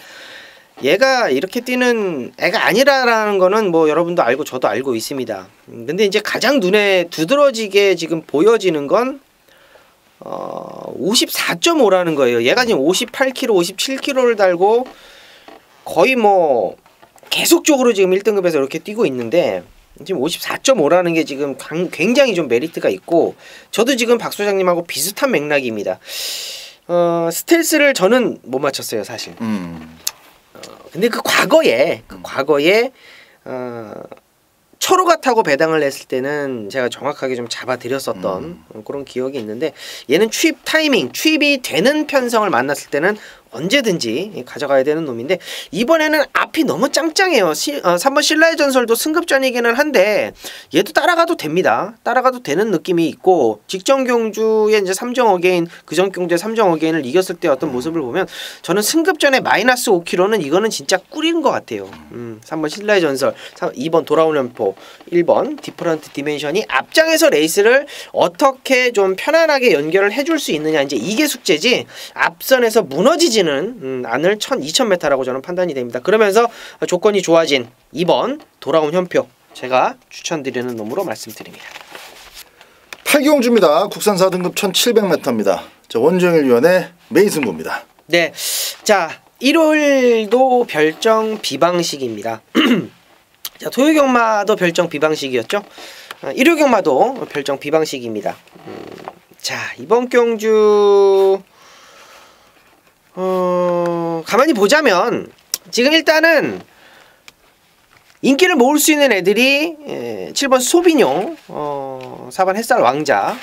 얘가 이렇게 뛰는 애가 아니라는 거는 뭐 여러분도 알고 저도 알고 있습니다. 근데 이제 가장 눈에 두드러지게 지금 보여지는 건 54.5라는 거예요. 얘가 지금 58kg, 57kg를 달고 거의 뭐 계속적으로 지금 1등급에서 이렇게 뛰고 있는데 지금 54.5라는 게 지금 굉장히 좀 메리트가 있고 저도 지금 박 소장님하고 비슷한 맥락입니다. 스텔스를 저는 못 맞췄어요 사실. 근데 그 과거에 초로가 타고 배당을 냈을 때는 제가 정확하게 좀 잡아드렸었던 그런 기억이 있는데 얘는 취입이 되는 편성을 만났을 때는 언제든지 가져가야 되는 놈인데 이번에는 앞이 너무 짱짱해요. 3번 신라의 전설도 승급전이기는 한데 얘도 따라가도 됩니다. 따라가도 되는 느낌이 있고 직전 경주에 이제 3정 어게인 그전 경주에 3정 어게인을 이겼을 때 어떤 모습을 보면 저는 승급전에 마이너스 5kg는 이거는 진짜 꿀인 것 같아요. 3번 신라의 전설, 2번 돌아오는 연포, 1번 디퍼런트 디멘션이 앞장에서 레이스를 어떻게 좀 편안하게 연결을 해줄 수 있느냐 이제 이게 숙제지 앞선에서 무너지지는 않을 2000m라고 저는 판단이 됩니다. 그러면서 조건이 좋아진 2번 돌아온 현표 제가 추천드리는 놈으로 말씀드립니다. 8경주입니다. 국산 4등급 1700m입니다. 원정일 위원의 메인 승부입니다. 네, 자 일요일도 별정 비방식입니다. 자, 토요경마도 별정 비방식이었죠. 일요경마도 별정 비방식입니다. 자 이번 경주 가만히 보자면 지금 일단은 인기를 모을 수 있는 애들이 7번 소비뇽, 4번 햇살 왕자,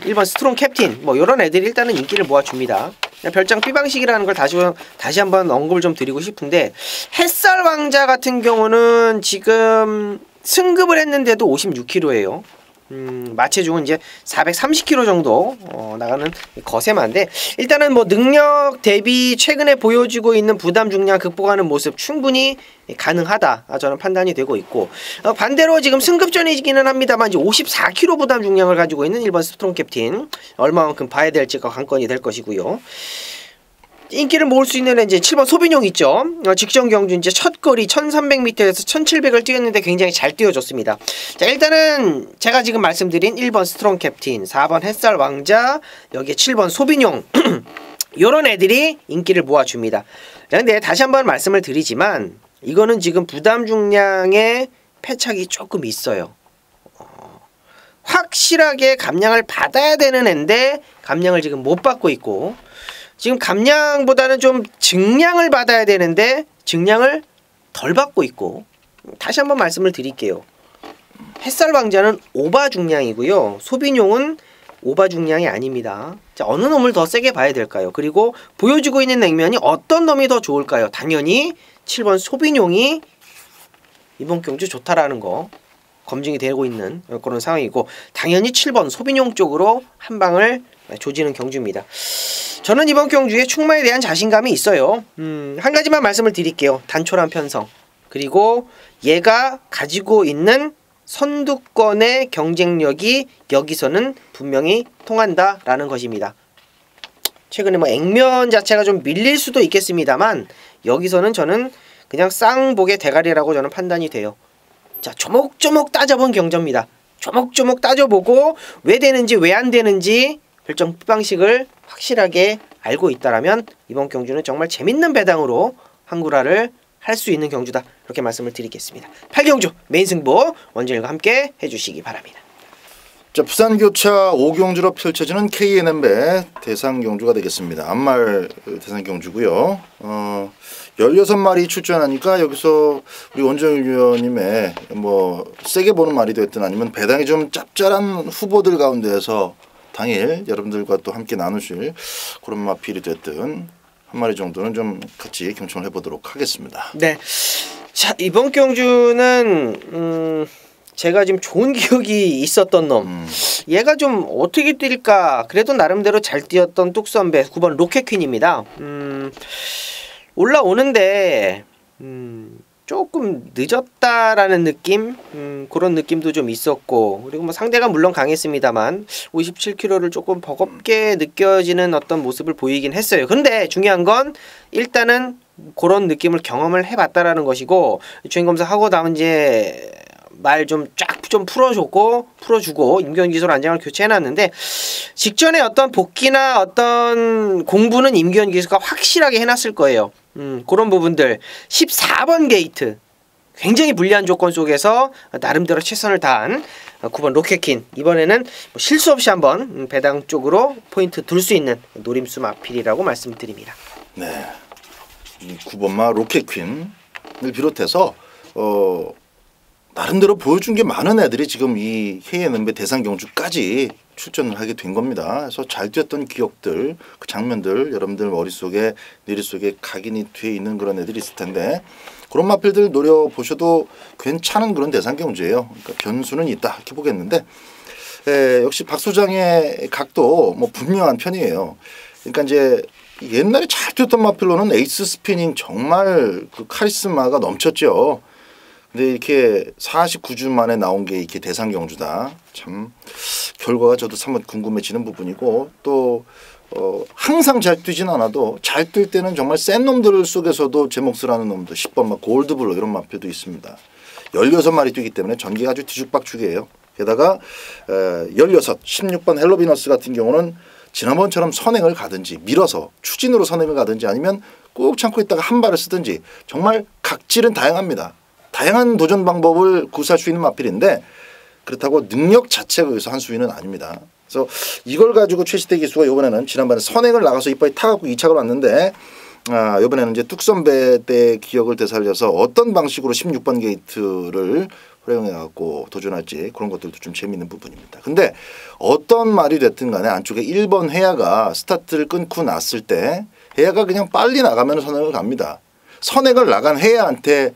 1번 스트롱 캡틴 뭐 이런 애들이 일단은 인기를 모아줍니다. 별장 비방식이라는 걸 다시 한번 언급을 좀 드리고 싶은데 햇살 왕자 같은 경우는 지금 승급을 했는데도 56kg예요. 마체중은 이제 430kg 정도 나가는 거세마인데 일단은 뭐 능력 대비 최근에 보여주고 있는 부담 중량 극복하는 모습 충분히 가능하다 저는 판단이 되고 있고 반대로 지금 승급전이기는 합니다만 이제 54kg 부담 중량을 가지고 있는 1번 스트롱 캡틴 얼마만큼 봐야 될지가 관건이 될 것이고요. 인기를 모을 수 있는 이제 7번 소비뇽 있죠. 직전 경주 이제 첫 거리 1300m에서 1700을 뛰었는데 굉장히 잘 뛰어줬습니다. 자 일단은 제가 지금 말씀드린 1번 스트롱 캡틴, 4번 햇살 왕자, 여기에 7번 소비뇽 요런 애들이 인기를 모아줍니다. 그런데 다시 한번 말씀을 드리지만 이거는 지금 부담 중량의 패착이 조금 있어요. 확실하게 감량을 받아야 되는 애인데 감량을 지금 못 받고 있고 지금 감량보다는 좀 증량을 받아야 되는데 증량을 덜 받고 있고 다시 한번 말씀을 드릴게요. 햇살 왕자는 오바 중량이고요. 소비뇽은 오바 중량이 아닙니다. 자, 어느 놈을 더 세게 봐야 될까요? 그리고 보여주고 있는 냉면이 어떤 놈이 더 좋을까요? 당연히 7번 소비뇽이 이번 경주 좋다라는 거 검증이 되고 있는 그런 상황이고 당연히 7번 소비뇽 쪽으로 한 방을 조지는 경주입니다. 저는 이번 경주에 충마에 대한 자신감이 있어요. 한 가지만 말씀을 드릴게요. 단촐한 편성 그리고 얘가 가지고 있는 선두권의 경쟁력이 여기서는 분명히 통한다라는 것입니다. 최근에 뭐 액면 자체가 좀 밀릴 수도 있겠습니다만 여기서는 저는 그냥 쌍복의 대가리라고 저는 판단이 돼요. 자, 조목조목 따져본 경주입니다. 조목조목 따져보고 왜 되는지 왜 안 되는지 별정 방식을 확실하게 알고 있다라면 이번 경주는 정말 재밌는 배당으로 한구라를 할 수 있는 경주다. 이렇게 말씀을 드리겠습니다. 8경주 메인 승부 원정일과 함께 해주시기 바랍니다. 자, 부산교차 5경주로 펼쳐지는 KNM배 대상경주가 되겠습니다. 암말 대상경주고요. 16마리 출전하니까 여기서 우리 원정일 위원님의 뭐 세게 보는 말이 됐든 아니면 배당이 좀 짭짤한 후보들 가운데에서 당일 여러분들과 또 함께 나누실 그런 마필이 됐든 한 마리 정도는 좀 같이 경청을 해보도록 하겠습니다. 네, 자 이번 경주는 제가 지금 좋은 기억이 있었던 놈 얘가 좀 어떻게 뛸까 그래도 나름대로 잘 뛰었던 뚝선배 9번 로켓퀸입니다. 올라오는데 조금 늦었다라는 느낌 그런 느낌도 좀 있었고 그리고 뭐 상대가 물론 강했습니다만 57kg를 조금 버겁게 느껴지는 어떤 모습을 보이긴 했어요. 근데 중요한 건 일단은 그런 느낌을 경험을 해봤다라는 것이고 주행검사 하고 나온 이제 말 좀 쫙 좀 풀어주고 임기현 안장을 교체해놨는데 직전에 어떤 복귀나 어떤 공부는 임기현 기수가 확실하게 해놨을 거예요. 그런 부분들 14번 게이트 굉장히 불리한 조건 속에서 나름대로 최선을 다한 9번 로켓퀸. 이번에는 뭐 실수 없이 한번 배당 쪽으로 포인트 둘 수 있는 노림수 마필이라고 말씀드립니다. 네, 이 9번마 로켓퀸을 비롯해서 나름대로 보여준 게 많은 애들이 지금 이 KNB 대상 경주까지 출전을 하게 된 겁니다. 그래서 잘 뛰었던 기억들, 그 장면들 여러분들 머릿속에 뇌릿속에 각인이 돼 있는 그런 애들이 있을 텐데 그런 마필들 노려보셔도 괜찮은 그런 대상 경주예요. 그러니까 변수는 있다 이렇게 보겠는데 역시 박 소장의 각도 뭐 분명한 편이에요. 그러니까 이제 옛날에 잘 뛰었던 마필로는 에이스 스피닝 정말 그 카리스마가 넘쳤죠. 근데 이렇게 49주 만에 나온 게 이렇게 대상 경주다. 참 결과가 저도 한번 궁금해지는 부분이고 또 항상 잘 뛰진 않아도 잘 뛸 때는 정말 센 놈들 속에서도 제 몫을 하는 놈들 10번 막 골드블루 이런 마필도 있습니다. 16마리 뛰기 때문에 전기가 아주 뒤죽박죽이에요. 게다가 16, 16번 헬로비너스 같은 경우는 지난번처럼 선행을 가든지 밀어서 추진으로 선행을 가든지 아니면 꾹 참고 있다가 한 발을 쓰든지 정말 각질은 다양합니다. 다양한 도전 방법을 구사할 수 있는 마필인데 그렇다고 능력 자체가 여기서 한 수위는 아닙니다. 그래서 이걸 가지고 최시대 기수가 이번에는 지난번에 선행을 나가서 이빨이 타갖고 2착을 왔는데 이번에는 이제 뚝선배 때 기억을 되살려서 어떤 방식으로 16번 게이트를 활용해갖고 도전할지 그런 것들도 좀 재미있는 부분입니다. 근데 어떤 말이 됐든 간에 안쪽에 1번 해야가 스타트를 끊고 났을 때 해야가 그냥 빨리 나가면 선행을 갑니다. 선행을 나간 해야한테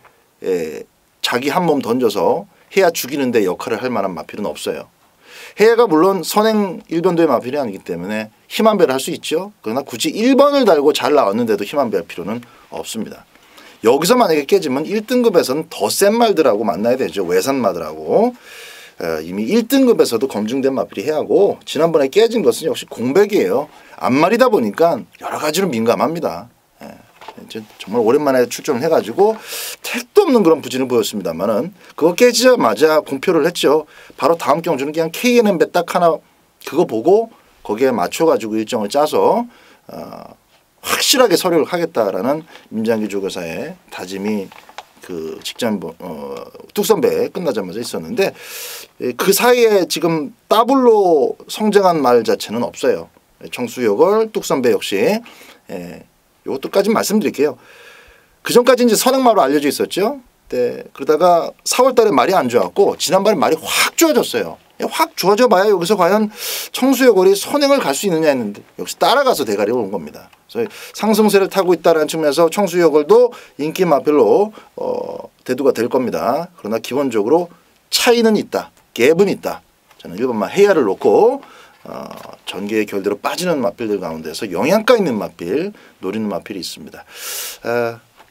자기 한 몸 던져서 해야 죽이는 데 역할을 할 만한 마필은 없어요. 해야가 물론 선행 1변도의 마필이 아니기 때문에 힘한배를 할 수 있죠. 그러나 굳이 1번을 달고 잘 나왔는데도 힘한배할 필요는 없습니다. 여기서 만약에 깨지면 1등급에서는 더 센 말들하고 만나야 되죠. 외산마들하고. 이미 1등급에서도 검증된 마필이 해야고 지난번에 깨진 것은 역시 공백이에요. 앞말이다 보니까 여러 가지로 민감합니다. 정말 오랜만에 출전을 해가지고 택도 없는 그런 부진을 보였습니다만은 그거 깨지자마자 공표를 했죠. 바로 다음 경주는 그냥 KNB 딱 하나 그거 보고 거기에 맞춰가지고 일정을 짜서 확실하게 서류를 하겠다라는 임장기 조교사의 다짐이 그 직전 뚝선배 끝나자마자 있었는데 그 사이에 지금 더블로 성장한 말 자체는 없어요. 청수역을 뚝선배 역시 이것도까지 말씀드릴게요. 그 전까지 이제 선행마로 알려져 있었죠. 네, 그러다가 4월 달에 말이 안 좋았고 지난번에 말이 확 좋아졌어요. 확 좋아져 봐야 여기서 과연 청수여걸이 선행을 갈 수 있느냐 했는데 역시 따라가서 대가리가 온 겁니다. 그래서 상승세를 타고 있다는 측면에서 청수여걸도 인기 마필로 대두가 될 겁니다. 그러나 기본적으로 차이는 있다. 갭은 있다. 저는 1번만 해야를 놓고 전개의 결대로 빠지는 마필들 가운데서 영양가 있는 마필 노리는 마필이 있습니다.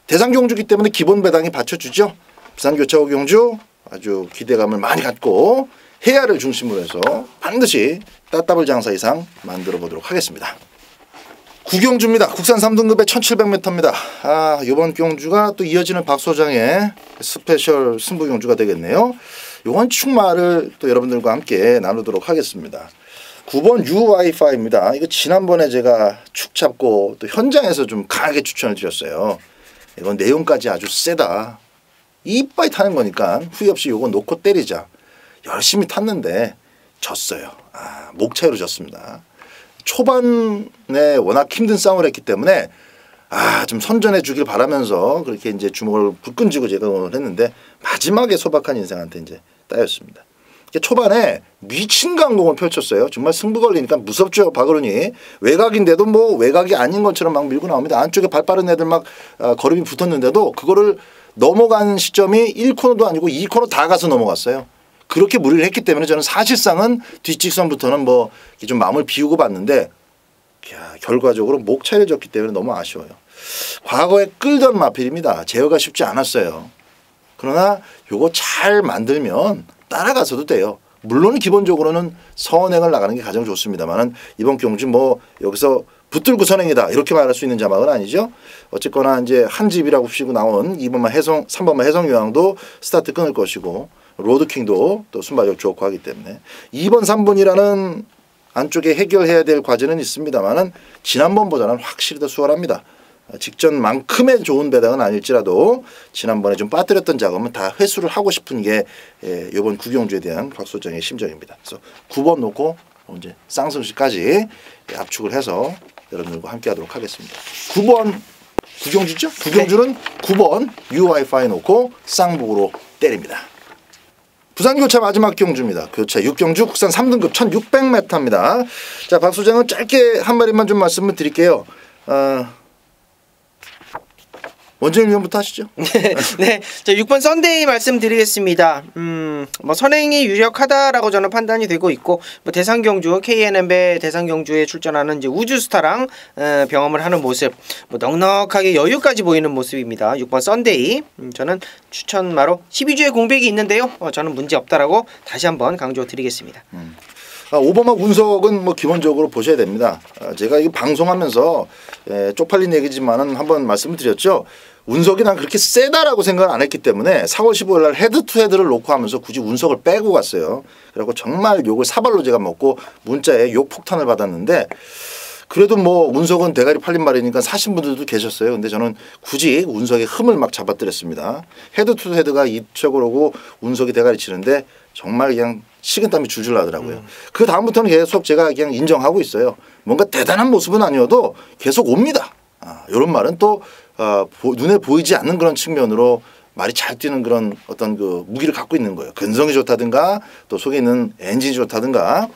대상 경주기 때문에 기본 배당이 받쳐주죠. 부산교차호 경주 아주 기대감을 많이 갖고 해야를 중심으로 해서 반드시 따따블 장사 이상 만들어 보도록 하겠습니다. 구경주입니다. 국산 3등급의 1700m입니다. 이번 경주가 또 이어지는 박 소장의 스페셜 승부 경주가 되겠네요. 이번 축마를 또 여러분들과 함께 나누도록 하겠습니다. 9번 UY5입니다. 이거 지난번에 제가 축 잡고 또 현장에서 좀 강하게 추천을 드렸어요. 이건 내용까지 아주 세다. 이빨이 타는 거니까 후회 없이 이거 놓고 때리자. 열심히 탔는데 졌어요. 목 차이로 졌습니다. 초반에 워낙 힘든 싸움을 했기 때문에 좀 선전해 주길 바라면서 그렇게 이제 주먹을 불끈 쥐고 제가 응원을 했는데 마지막에 소박한 인생한테 이제 따였습니다. 초반에 미친 강공을 펼쳤어요. 정말 승부 걸리니까 무섭죠. 박어른이 외곽인데도 뭐 외곽이 아닌 것처럼 막 밀고 나옵니다. 안쪽에 발 빠른 애들 막 걸음이 붙었는데도 그거를 넘어간 시점이 1코너도 아니고 2코너 다 가서 넘어갔어요. 그렇게 무리를 했기 때문에 저는 사실상은 뒷직선부터는 뭐 좀 마음을 비우고 봤는데 결과적으로 목 차이를 졌기 때문에 너무 아쉬워요. 과거에 끌던 마필입니다. 제어가 쉽지 않았어요. 그러나 요거 잘 만들면 따라가서도 돼요. 물론 기본적으로는 선행을 나가는 게 가장 좋습니다만은 이번 경주 뭐 여기서 붙들고 선행이다 이렇게 말할 수 있는 자막은 아니죠. 어쨌거나 이제 한 집이라고 치고 나온 2번만 해성, 3번만 해성유황도 스타트 끊을 것이고 로드킹도 또 순발력 좋고 하기 때문에 2번, 3번이라는 안쪽에 해결해야 될 과제는 있습니다만은 지난번보다는 확실히 더 수월합니다. 직전만큼의 좋은 배당은 아닐지라도 지난번에 좀 빠뜨렸던 작업은 다 회수를 하고 싶은 게 이번 구경주에 대한 박 소장의 심정입니다. 그래서 9번 놓고 이제 쌍승시까지 압축을 해서 여러분들과 함께하도록 하겠습니다. 9번 구경주죠? 구경주는 9번 UY5 놓고 쌍북으로 때립니다. 부산교차 마지막 경주입니다. 교차 6경주 국산 3등급 1600m입니다. 자, 박 소장은 짧게 한 마디만 좀 말씀을 드릴게요. 원정일 위원부터 하시죠. 네, 자 6번 썬데이 말씀드리겠습니다. 뭐 선행이 유력하다라고 저는 판단이 되고 있고, 뭐 대상경주 KNM배 대상경주에 출전하는 이제 우주스타랑 병험을 하는 모습, 뭐 넉넉하게 여유까지 보이는 모습입니다. 6번 썬데이 저는 추천마로 12주에 공백이 있는데요. 저는 문제 없다라고 다시 한번 강조드리겠습니다. 5번마 운석은 뭐 기본적으로 보셔야 됩니다. 제가 이 방송하면서 쪽팔린 얘기지만은 한번 말씀을 드렸죠. 운석이 난 그렇게 세다라고 생각을 안 했기 때문에 4월 15일 날 헤드 투 헤드를 놓고 하면서 굳이 운석을 빼고 갔어요. 그래갖고 정말 욕을 사발로 제가 먹고 문자에 욕 폭탄을 받았는데, 그래도 뭐 운석은 대가리 팔린 말이니까 사신 분들도 계셨어요. 근데 저는 굳이 운석의 흠을 막 잡아뜨렸습니다. 헤드 투 헤드가 이쪽으로 오고 운석이 대가리 치는데 정말 그냥 식은땀이 줄줄 나더라고요. 그 다음부터는 계속 제가 그냥 인정하고 있어요. 뭔가 대단한 모습은 아니어도 계속 옵니다. 이런 말은 또 눈에 보이지 않는 그런 측면으로 말이 잘 뛰는 그런 어떤 그 무기를 갖고 있는 거예요. 근성이 좋다든가 또 속에 있는 엔진이 좋다든가.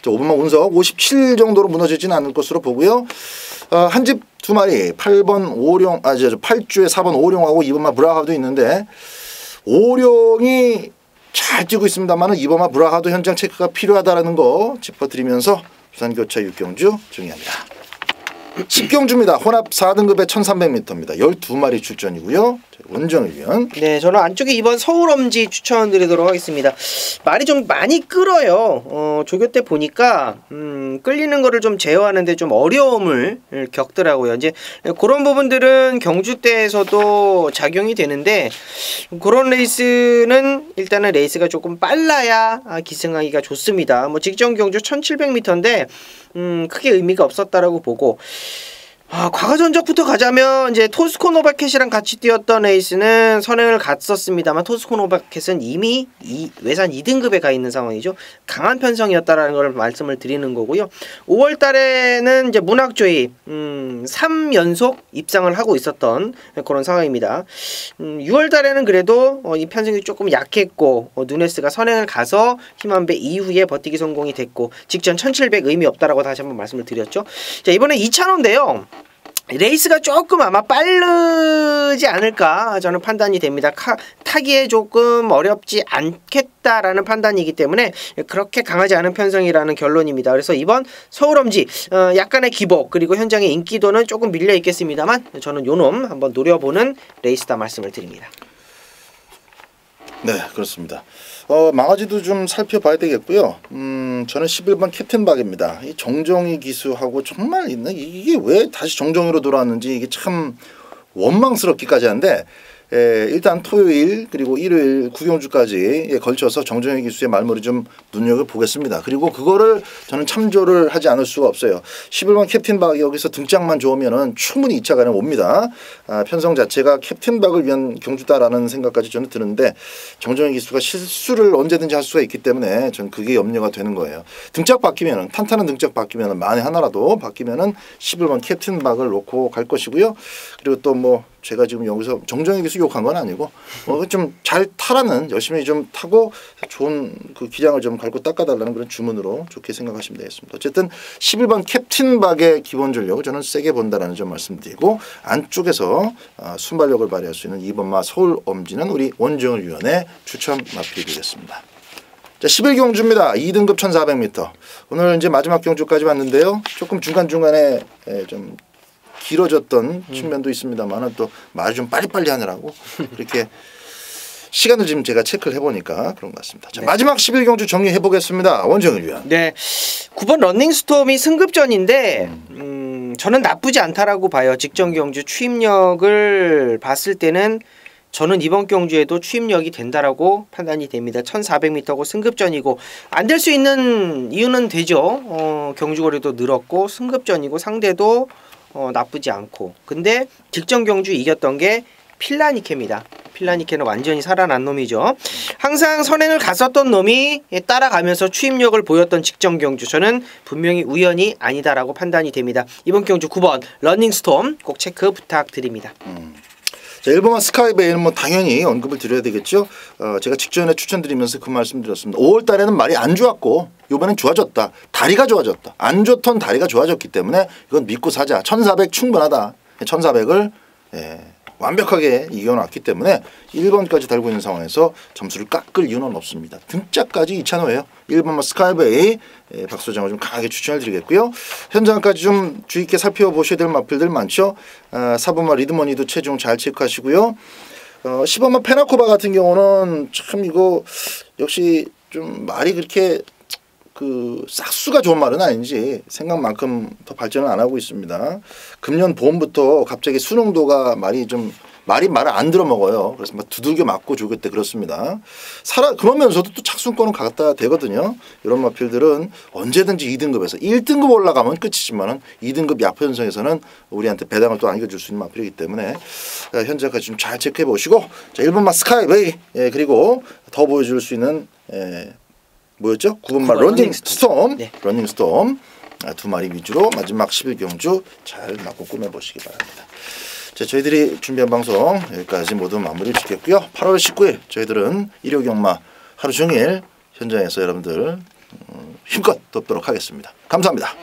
5번마 운석 57 정도로 무너지지는 않을 것으로 보고요. 한 집 두 마리 8번 오룡 8주에 4번 오룡하고 2번마 브라하도 있는데, 오룡이 잘 뛰고 있습니다만 2번마 브라하도 현장 체크가 필요하다라는 거 짚어드리면서 부산교차 6경주 정리합니다. 10경주입니다. 혼합 4등급에 1300m입니다. 12마리 출전이고요. 원정일 위원. 네, 저는 안쪽에 이번 서울엄지 추천드리도록 하겠습니다. 말이 좀 많이 끌어요. 조교 때 보니까 끌리는 거를 좀 제어하는데 좀 어려움을 겪더라고요. 이제 그런 부분들은 경주 때에서도 작용이 되는데, 그런 레이스는 일단은 레이스가 조금 빨라야 기승하기가 좋습니다. 뭐 직전 경주 1700m인데 크게 의미가 없었다라고 보고, 과거 전적부터 가자면 이제 토스코 노바켓이랑 같이 뛰었던 레이스는 선행을 갔었습니다만, 토스코 노바켓은 이미 외산 2등급에 가 있는 상황이죠. 강한 편성이었다라는 걸 말씀을 드리는 거고요. 5월 달에는 이제 문학조이 3연속 입상을 하고 있었던 그런 상황입니다. 6월 달에는 그래도 이 편성이 조금 약했고, 누네스가 선행을 가서 희만배 이후에 버티기 성공이 됐고, 직전 1700 의미 없다라고 다시 한번 말씀을 드렸죠. 자, 이번에 2차로인데요. 레이스가 조금 아마 빠르지 않을까 저는 판단이 됩니다. 타기에 조금 어렵지 않겠다라는 판단이기 때문에 그렇게 강하지 않은 편성이라는 결론입니다. 그래서 이번 서울엄지 약간의 기복 그리고 현장의 인기도는 조금 밀려 있겠습니다만, 저는 요놈 한번 노려보는 레이스다 말씀을 드립니다. 네, 그렇습니다. 망아지도 좀 살펴봐야 되겠고요. 저는 11번 캡틴 박입니다. 이 정정희 기수하고 정말 있는, 이게 왜 다시 정정희로 돌아왔는지 이게 참 원망스럽기까지 한데, 일단 토요일 그리고 일요일 구경주까지 걸쳐서 정정희 기수의 말머리 좀 눈여겨보겠습니다. 그리고 그거를 저는 참조를 하지 않을 수가 없어요. 11번 캡틴 박이 여기서 등장만 좋으면은 충분히 2차 가량 옵니다. 편성 자체가 캡틴 박을 위한 경주다라는 생각까지 저는 드는데, 정정희 기수가 실수를 언제든지 할 수가 있기 때문에 저는 그게 염려가 되는 거예요. 등짝 바뀌면은, 탄탄한 등짝 바뀌면은, 만에 하나라도 바뀌면은 11번 캡틴 박을 놓고 갈 것이고요. 그리고 또 뭐 제가 지금 여기서 정정희 기수 욕한 건 아니고, 좀 잘 타라는, 열심히 좀 타고 좋은 그 기량을 좀 갈고 닦아달라는 그런 주문으로 좋게 생각하시면 되겠습니다. 어쨌든 11번 캡틴 박의 기본 전력을 저는 세게 본다라는 점 말씀드리고, 안쪽에서 순발력을 발휘할 수 있는 2번마 서울 엄지는 우리 원정을 위원회 추천 마필드리겠습니다. 자, 11경주입니다. 2등급 1400m. 오늘 이제 마지막 경주까지 왔는데요. 조금 중간중간에 좀 길어졌던 측면도 있습니다만, 또 말을 좀 빨리빨리 하느라고 그렇게 시간을 지금 제가 체크를 해보니까 그런 것 같습니다. 자, 네. 마지막 11경주 정리해보겠습니다. 원정일 위원. 네, 9번 런닝스톰이 승급전인데 저는 나쁘지 않다라고 봐요. 직전 경주 추임력을 봤을 때는 저는 이번 경주에도 추임력이 된다라고 판단이 됩니다. 1400m고 승급전이고, 안 될 수 있는 이유는 되죠. 경주거리도 늘었고 승급전이고 상대도 나쁘지 않고. 근데 직전 경주 이겼던 게 필라니케입니다. 필라니케는 완전히 살아난 놈이죠. 항상 선행을 갔었던 놈이 따라가면서 추임력을 보였던 직전 경주. 저는 분명히 우연이 아니다라고 판단이 됩니다. 이번 경주 9번 러닝스톰 꼭 체크 부탁드립니다. 자, 1번만 스카이베이는 뭐 당연히 언급을 드려야 되겠죠. 제가 직전에 추천드리면서 그 말씀드렸습니다. 5월 달에는 말이 안 좋았고 이번엔 좋아졌다. 다리가 좋아졌다. 안 좋던 다리가 좋아졌기 때문에 이건 믿고 사자. 1400 충분하다. 1400을 완벽하게 이겨놨기 때문에 1번까지 달고 있는 상황에서 점수를 깎을 이유는 없습니다. 등짝까지 이찬호예요. 1번만 스카이베이 박소장을 좀 강하게 추천을 드리겠고요. 현장까지 좀 주의 있게 살펴보셔야 될 마필들 많죠. 4번만 리드머니도 체중 잘 체크하시고요. 10번만 페나코바 같은 경우는 참 이거 역시 좀 말이 그렇게 그 싹수가 좋은 말은 아닌지 생각만큼 더 발전을 안 하고 있습니다. 금년 봄부터 갑자기 수능도가 말이 말을 안 들어 먹어요. 그래서 막 두들겨 맞고 죽을 때 그렇습니다. 그러면서도 또 착순권은 갖다 대거든요. 이런 마필들은 언제든지 2등급에서 1등급 올라가면 끝이지만은 2등급 야프 현상에서는 우리한테 배당을 또 안겨줄 수 있는 마필이기 때문에 현재까지 좀 잘 체크해 보시고 자 1번만 스카이웨이 그리고 더 보여줄 수 있는 뭐였죠? 9번만 러닝스톰. 네. 러닝스톰. 두 마리 위주로 마지막 11경주 잘 맞고 꾸며보시기 바랍니다. 자, 저희들이 준비한 방송 여기까지 모두 마무리 짓겠고요. 8월 19일 저희들은 일요 경마 하루 종일 현장에서 여러분들 힘껏 돕도록 하겠습니다. 감사합니다.